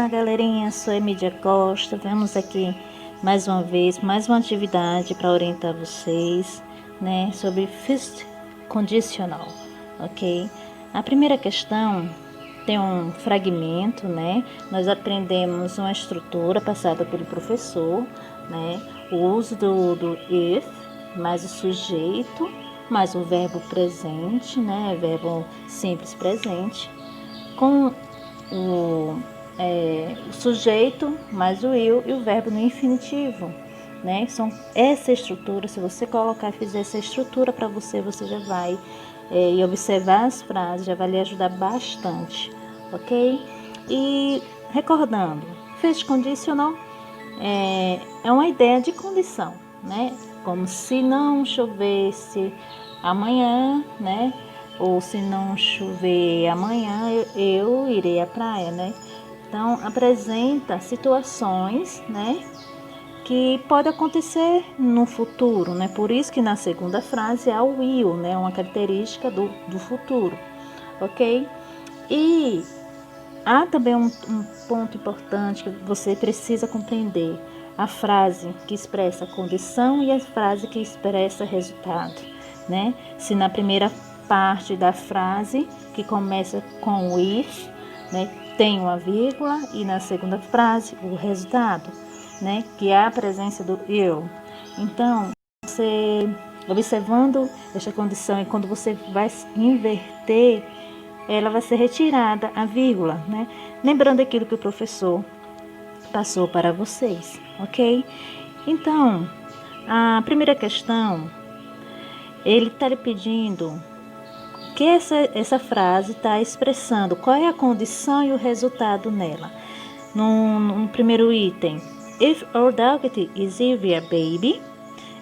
Olá, galerinha, sou Emídia Costa. Vamos aqui mais uma vez, mais uma atividade para orientar vocês, né, sobre first conditional, ok? A primeira questão tem um fragmento, né? Nós aprendemos uma estrutura passada pelo professor, né? O uso do if, mais o sujeito, mais o verbo presente, né? Verbo simples presente, com o sujeito mais o eu e o verbo no infinitivo, né? São essa estrutura. Se você colocar e fizer essa estrutura para você, você já vai e observar as frases, já vai lhe ajudar bastante, ok? E recordando, first conditional é uma ideia de condição, né? Como se não chovesse amanhã, né? Ou se não chover amanhã, eu irei à praia, né? Então, apresenta situações, né, que pode acontecer no futuro, né? Por isso que na segunda frase há o will, né? Uma característica do futuro, ok? E há também um ponto importante que você precisa compreender: a frase que expressa a condição e a frase que expressa resultado, né? Se na primeira parte da frase, que começa com o if, né, tem uma vírgula, e na segunda frase o resultado, né, que é a presença do eu. Então, você observando esta condição, e quando você vai inverter, ela vai ser retirada, a vírgula, né? Lembrando aquilo que o professor passou para vocês, ok? Então, a primeira questão, ele está lhe pedindo que essa frase está expressando qual é a condição e o resultado nela. No primeiro item, if our dog is your baby,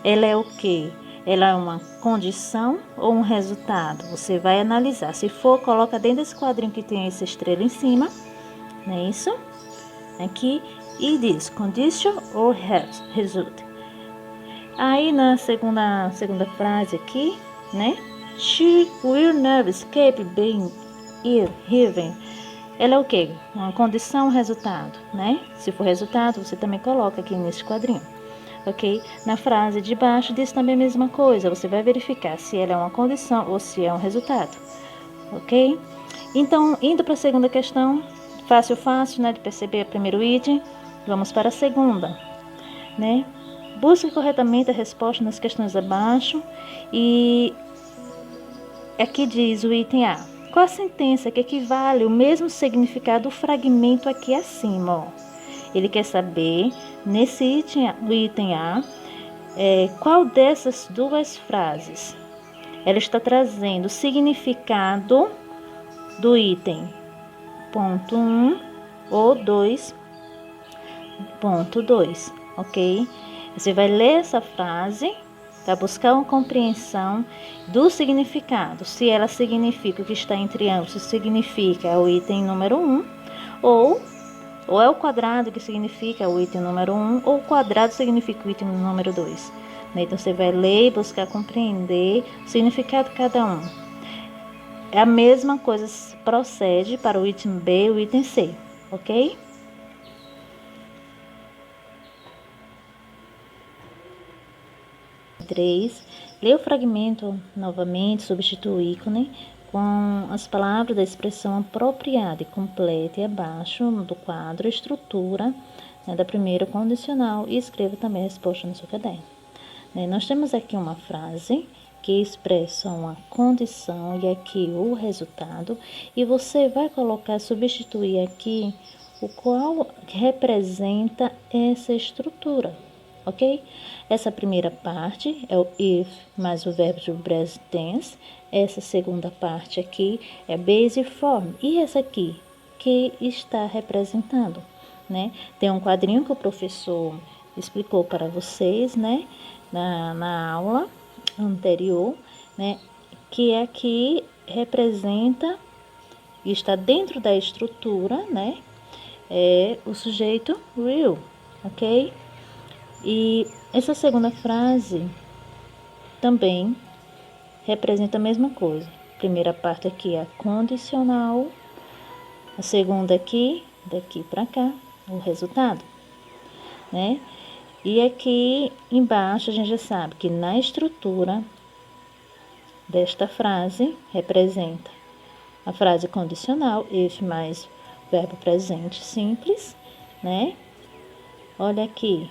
ela é o quê? Ela é uma condição ou um resultado? Você vai analisar. Se for, coloca dentro desse quadrinho que tem essa estrela em cima, não é isso? Aqui, e diz condition or result. Aí na segunda frase aqui, né? She will never escape being ill-given. Ela é o quê? Uma condição, resultado, né? Se for resultado, você também coloca aqui nesse quadrinho, ok? Na frase de baixo diz também a mesma coisa. Você vai verificar se ela é uma condição ou se é um resultado, ok? Então, indo para a segunda questão, fácil, né, de perceber o primeiro item, vamos para a segunda, né? Busque corretamente a resposta nas questões abaixo e aqui diz o item A. Qual a sentença que equivale o mesmo significado do fragmento aqui acima? Ó? Ele quer saber, nesse item A, qual dessas duas frases ela está trazendo o significado do item ponto 1 ou 2.2, ok? Você vai ler essa frase para buscar uma compreensão do significado. Se ela significa o que está entre ambos, se significa o item número 1, ou é o quadrado que significa o item número 1, ou o quadrado significa o item número 2. Então, você vai ler e buscar compreender o significado de cada um. A mesma coisa procede para o item B e o item C, ok? Lê o fragmento novamente, substitua o ícone com as palavras da expressão apropriada e completa e abaixo do quadro estrutura, né, da primeira condicional, e escreva também a resposta no seu caderno. Nós temos aqui uma frase que expressa uma condição e aqui o resultado, e você vai colocar, substituir aqui o qual representa essa estrutura, ok? Essa primeira parte é o if mais o verbo de present tense. Essa segunda parte aqui é base form. E essa aqui, que está representando, né? Tem um quadrinho que o professor explicou para vocês, né? Na aula anterior, né? Que aqui representa e está dentro da estrutura, né? É o sujeito will, ok? E essa segunda frase também representa a mesma coisa. A primeira parte aqui é a condicional, a segunda aqui daqui para cá, o resultado, né? E aqui embaixo a gente já sabe que na estrutura desta frase representa a frase condicional, if mais verbo presente simples, né? Olha aqui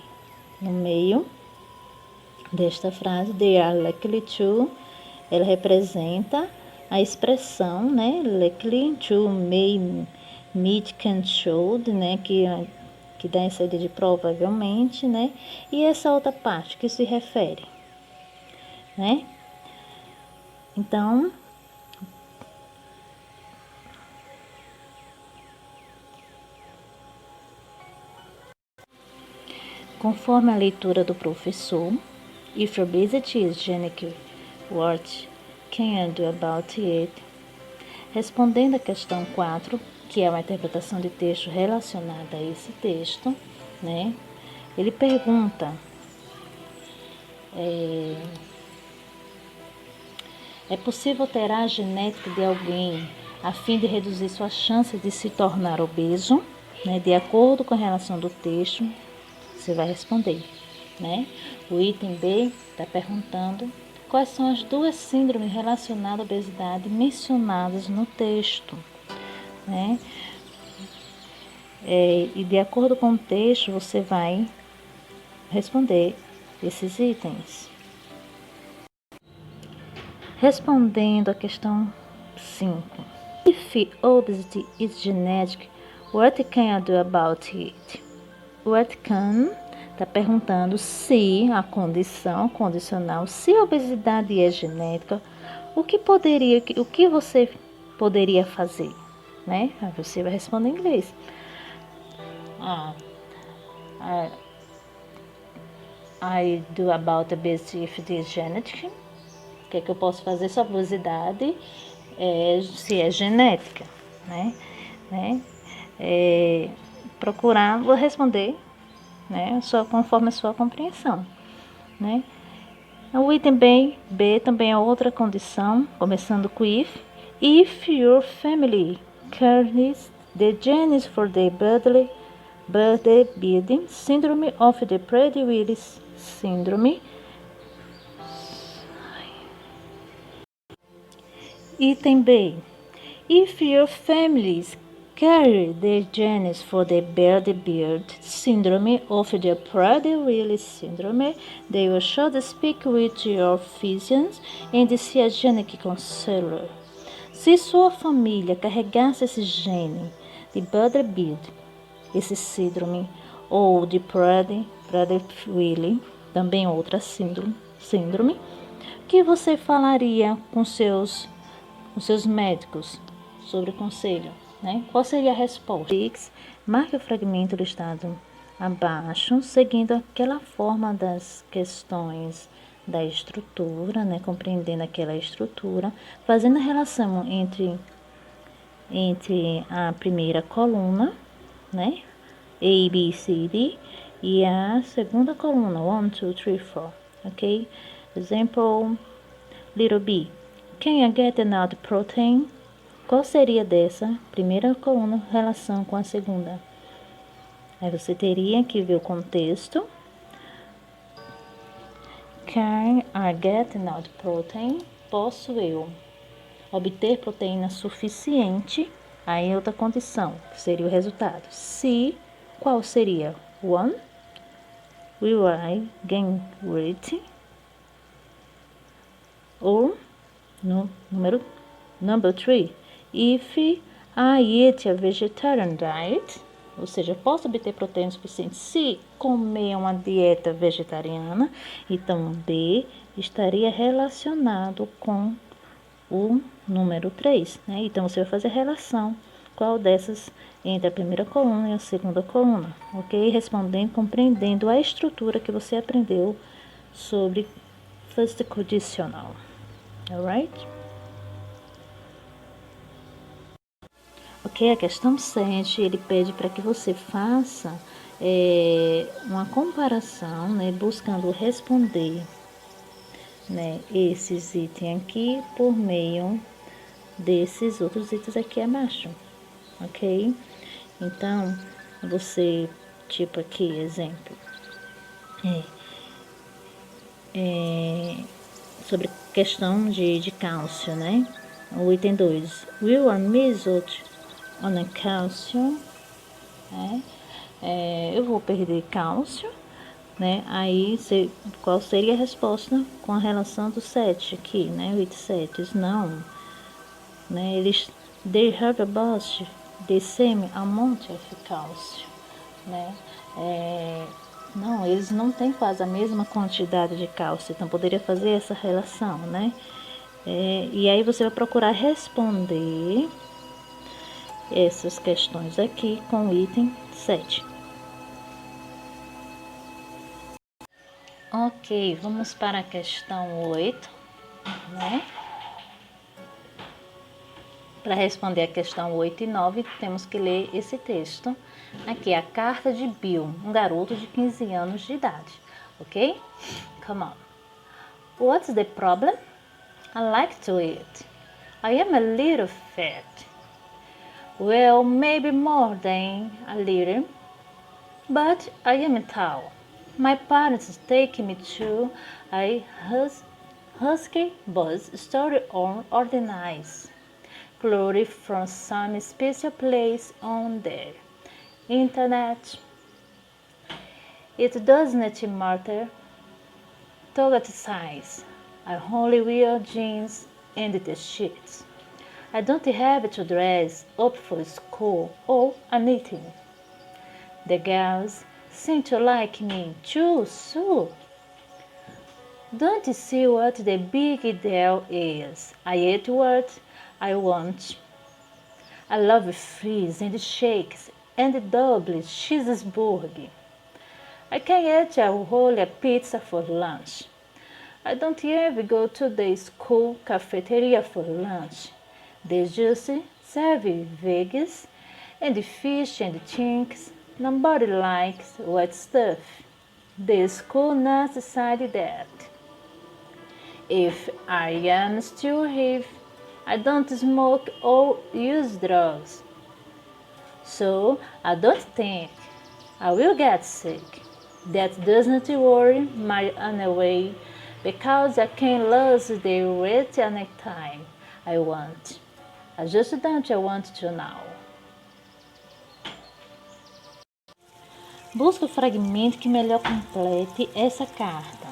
no meio desta frase, they are likely to, ela representa a expressão, né? Likely to, may, meet, can, should, né? Que dá essa ideia de provavelmente, né? E essa outra parte que se refere, né? Então, conforme a leitura do professor, if obesity is genetic, what can I do about it? Respondendo à questão 4, que é uma interpretação de texto relacionada a esse texto, né? Ele pergunta: é possível alterar a genética de alguém a fim de reduzir suas chances de se tornar obeso? Né? De acordo com a relação do texto, você vai responder, né? O item B está perguntando quais são as duas síndromes relacionadas à obesidade mencionadas no texto, né? E de acordo com o texto, você vai responder esses itens. Respondendo à questão 5. If obesity is genetic, what can I do about it? What can está perguntando se a condição condicional, se a obesidade é genética, o que você poderia fazer, né? Aí você vai responder em inglês. I do about obesity if it is genetic. O que é que eu posso fazer sobre a obesidade se é genética, né? Procurar, vou responder, né? Só conforme a sua compreensão, né? O item B também é outra condição, começando com if your family carries the genes for the bodybuilding syndrome of the Prader-Willi syndrome. Item B. If your families carry the genes for the Prader-Willi syndrome of the Prader-Willi syndrome, they should speak with your physician and see a genetic counselor. Se sua família carregasse esse gene de Prader-Willi, esse síndrome, ou de Prader-Willi, também outra síndrome, que você falaria com seus médicos sobre o conselho, né? Qual seria a resposta? Marque o fragmento listado abaixo, seguindo aquela forma das questões da estrutura, né? Compreendendo aquela estrutura, fazendo a relação entre a primeira coluna, né? A, B, C, D, e a segunda coluna, 1, 2, 3, 4, ok? Example, little b. Can I get another protein? Qual seria dessa primeira coluna em relação com a segunda? Aí você teria que ver o contexto. Can I get another protein? Posso eu obter proteína suficiente? Aí outra condição, que seria o resultado. Se, qual seria? 1. Will I gain weight? Ou number 3. If I eat a vegetarian diet, ou seja, posso obter proteína suficiente se comer uma dieta vegetariana. Então, B estaria relacionado com o número 3, né? Então, você vai fazer a relação, qual dessas entre a primeira coluna e a segunda coluna, ok? Respondendo, compreendendo a estrutura que você aprendeu sobre first conditional, alright? Ok, a questão 7, ele pede para que você faça uma comparação, né, buscando responder, né, esses itens aqui por meio desses outros itens aqui abaixo, ok? Então, você, tipo aqui, exemplo, sobre questão de cálcio, né? O item 2. Will I miss out on a calcium? Eu vou perder cálcio, né? Aí, qual seria a resposta com a relação do 7 aqui, né? O item 7. Não, né? They have about the same amount of calcium, né? Não, eles não têm quase a mesma quantidade de cálcio, então poderia fazer essa relação, né? E aí você vai procurar responder essas questões aqui com o item 7. Ok, vamos para a questão 8, né? Para responder a questão 8 e 9, temos que ler esse texto. Aqui, a carta de Bill, um garoto de 15 anos de idade, ok? Come on. What's the problem? I like to eat. I am a little fat. Well, maybe more than a little, but I am tall. My parents take me to a husky bus store on organize clothes from some special place on the internet. It doesn't matter to size. I only wear jeans and t-shirts. I don't have to dress up for school or anything. The girls seem to like me too, so don't you see what the big deal is? I eat what I want. I love fries and shakes and double cheeseburger. I can eat a whole pizza for lunch. I don't ever go to the school cafeteria for lunch. They just serve veggies and fish and chinks. Nobody likes wet stuff. The school nurse decided that if I am still here, I don't smoke or use drugs. So I don't think I will get sick. That doesn't worry my away because I can lose the weight anytime I want. I just don't want to now. Busque o fragmento que melhor complete essa carta.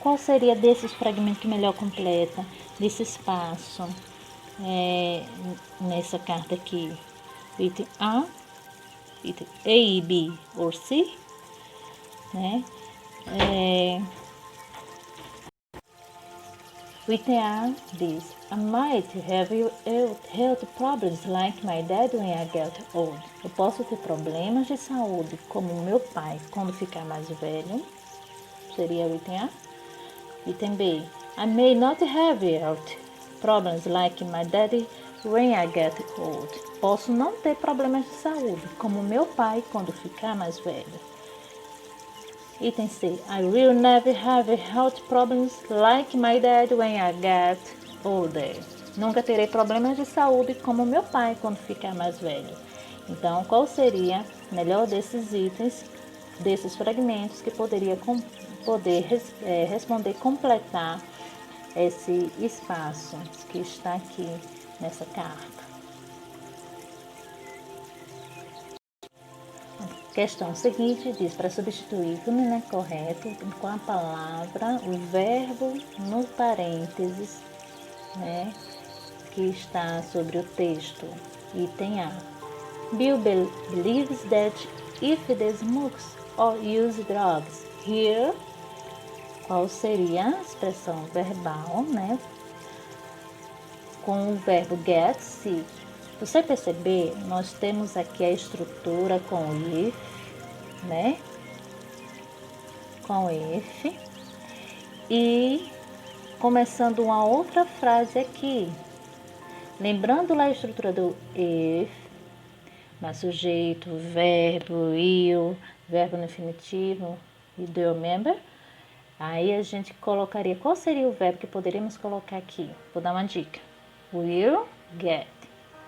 Qual seria desses fragmentos que melhor completa desse espaço nessa carta aqui? Item A, item A, B ou C, né? O item A diz: I might have health problems like my dad when I get old. Eu posso ter problemas de saúde como meu pai quando ficar mais velho. Seria o item A. Item B. I may not have health problems like my daddy when I get old. Posso não ter problemas de saúde como meu pai quando ficar mais velho. Item C. I will never have health problems like my dad when I get older. Nunca terei problemas de saúde como meu pai quando ficar mais velho. Então, qual seria o melhor desses itens, desses fragmentos que poderia responder, completar esse espaço que está aqui nessa carta? Questão seguinte diz: para substituir o feminino correto com a palavra, o verbo no parênteses, né, que está sobre o texto. Item A. Bill believes that if the smokes or use drugs here, qual seria a expressão verbal, né, com o verbo get, se. Você perceber, nós temos aqui a estrutura com if, né? Com if. E começando uma outra frase aqui. Lembrando lá a estrutura do if, mas sujeito, verbo, you, verbo no infinitivo e do you remember? Aí a gente colocaria, qual seria o verbo que poderíamos colocar aqui? Vou dar uma dica. Will get.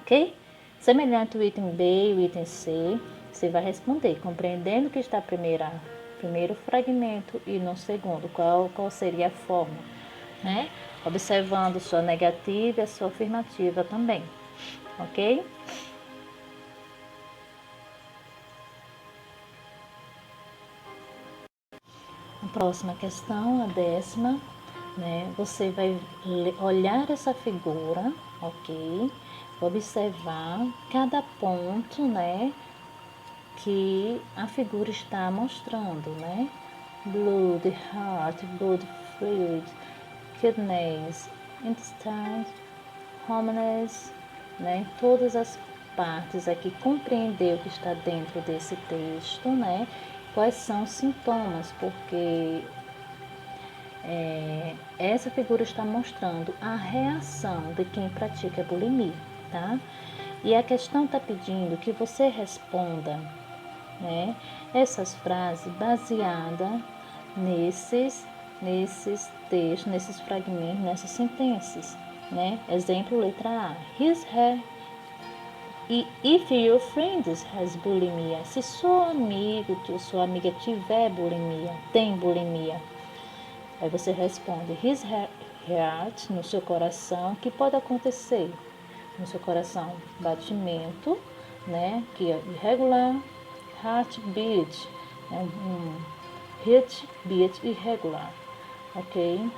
Ok? Semelhante ao item B e o item C, você vai responder, compreendendo que está primeiro fragmento e no segundo, qual seria a forma, né? Observando sua negativa e a sua afirmativa também, ok? A próxima questão, a 10ª, né? Você vai olhar essa figura, ok? Observar cada ponto, né? Que a figura está mostrando, né? Blood, heart, blood fluid, kidneys, intestines, hormones, né? Todas as partes aqui, compreender o que está dentro desse texto, né? Quais são os sintomas, porque essa figura está mostrando a reação de quem pratica bulimia, tá? E a questão está pedindo que você responda, né, essas frases baseadas nesses textos, nesses fragmentos, nessas sentenças, né? Exemplo, letra A. His hair. E if your friend has bulimia, se seu amigo ou sua amiga tiver bulimia, tem bulimia, aí você responde his heart, no seu coração, que pode acontecer no seu coração, batimento, né, que é irregular, heartbeat, heartbeat irregular, ok?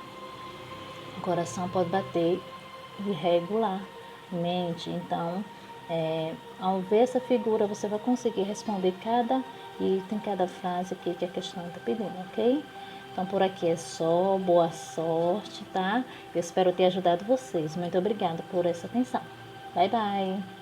O coração pode bater irregularmente, então, ao ver essa figura, você vai conseguir responder cada item, cada frase aqui que a questão está pedindo, ok? Então, por aqui é só, boa sorte, tá? Eu espero ter ajudado vocês. Muito obrigada por essa atenção. Bye, bye!